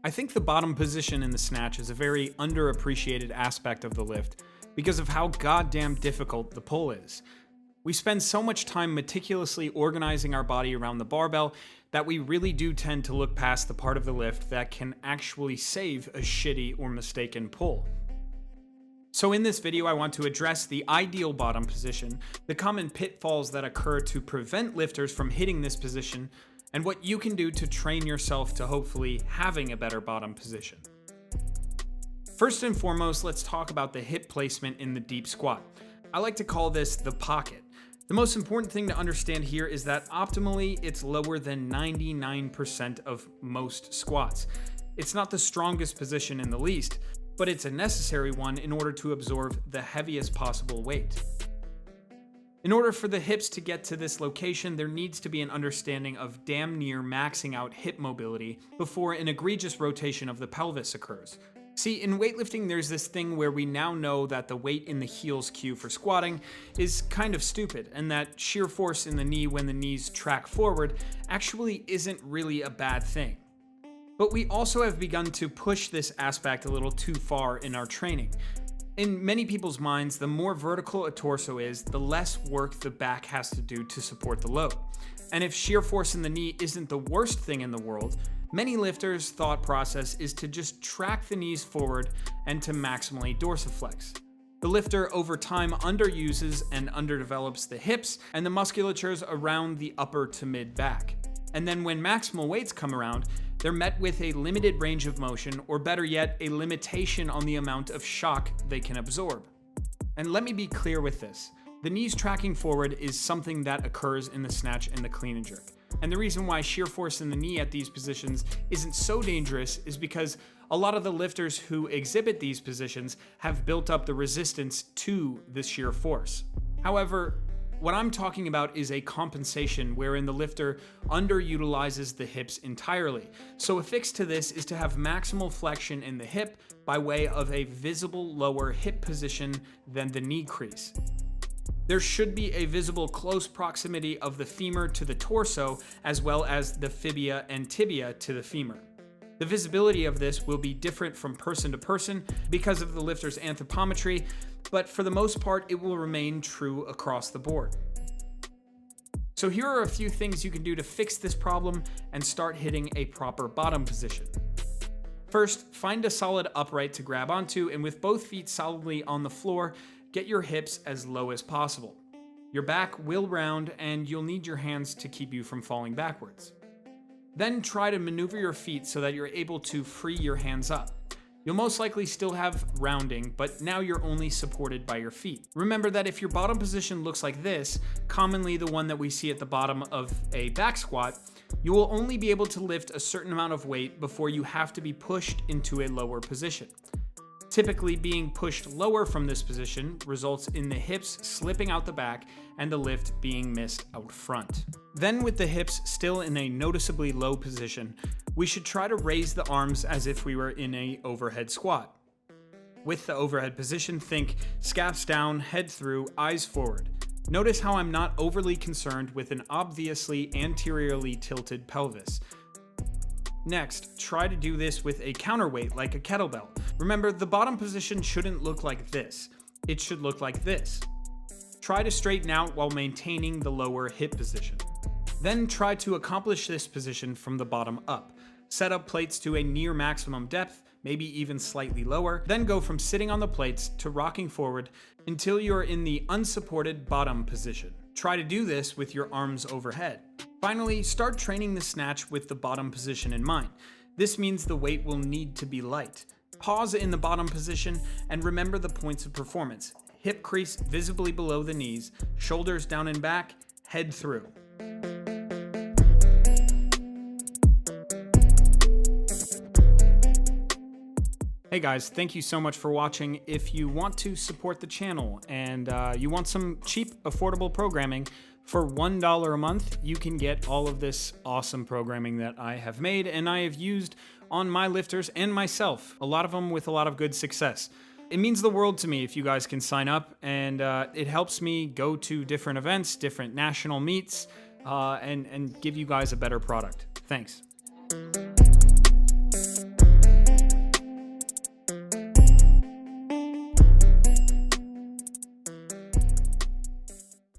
I think the bottom position in the snatch is a very underappreciated aspect of the lift because of how goddamn difficult the pull is. We spend so much time meticulously organizing our body around the barbell that we really do tend to look past the part of the lift that can actually save a shitty or mistaken pull. So in this video, I want to address the ideal bottom position, the common pitfalls that occur to prevent lifters from hitting this position, and what you can do to train yourself to hopefully having a better bottom position. First and foremost, let's talk about the hip placement in the deep squat. I like to call this the pocket. The most important thing to understand here is that optimally, it's lower than 99% of most squats. It's not the strongest position in the least, but it's a necessary one in order to absorb the heaviest possible weight. In order for the hips to get to this location, there needs to be an understanding of damn near maxing out hip mobility before an egregious rotation of the pelvis occurs. See, in weightlifting, there's this thing where we now know that the weight in the heels cue for squatting is kind of stupid, and that shear force in the knee when the knees track forward actually isn't really a bad thing. But we also have begun to push this aspect a little too far in our training. In many people's minds, the more vertical a torso is, the less work the back has to do to support the load. And if shear force in the knee isn't the worst thing in the world, many lifters' thought process is to just track the knees forward and to maximally dorsiflex. The lifter over time underuses and underdevelops the hips and the musculatures around the upper to mid back. And then when maximal weights come around, they're met with a limited range of motion, or better yet, a limitation on the amount of shock they can absorb. And let me be clear with this. The knees tracking forward is something that occurs in the snatch and the clean and jerk. And the reason why shear force in the knee at these positions isn't so dangerous is because a lot of the lifters who exhibit these positions have built up the resistance to the shear force. However, what I'm talking about is a compensation wherein the lifter underutilizes the hips entirely. So a fix to this is to have maximal flexion in the hip by way of a visible lower hip position than the knee crease. There should be a visible close proximity of the femur to the torso, as well as the fibia and tibia to the femur. The visibility of this will be different from person to person because of the lifter's anthropometry, but for the most part, it will remain true across the board. So here are a few things you can do to fix this problem and start hitting a proper bottom position. First, find a solid upright to grab onto, and with both feet solidly on the floor, get your hips as low as possible. Your back will round, and you'll need your hands to keep you from falling backwards. Then try to maneuver your feet so that you're able to free your hands up. You'll most likely still have rounding, but now you're only supported by your feet. Remember that if your bottom position looks like this, commonly the one that we see at the bottom of a back squat, you will only be able to lift a certain amount of weight before you have to be pushed into a lower position. Typically, being pushed lower from this position results in the hips slipping out the back and the lift being missed out front. Then, with the hips still in a noticeably low position, we should try to raise the arms as if we were in an overhead squat. With the overhead position, think scaps down, head through, eyes forward. Notice how I'm not overly concerned with an obviously anteriorly tilted pelvis. Next, try to do this with a counterweight like a kettlebell. Remember, the bottom position shouldn't look like this. It should look like this. Try to straighten out while maintaining the lower hip position. Then try to accomplish this position from the bottom up. Set up plates to a near maximum depth, maybe even slightly lower. Then go from sitting on the plates to rocking forward until you're in the unsupported bottom position. Try to do this with your arms overhead. Finally, start training the snatch with the bottom position in mind. This means the weight will need to be light. Pause in the bottom position and remember the points of performance. Hip crease visibly below the knees, shoulders down and back, head through. Hey guys, thank you so much for watching. If you want to support the channel and you want some cheap, affordable programming, for $1 a month, you can get all of this awesome programming that I have made and I have used on my lifters and myself, a lot of them with a lot of good success. It means the world to me if you guys can sign up, and it helps me go to different events, different national meets, and give you guys a better product. Thanks.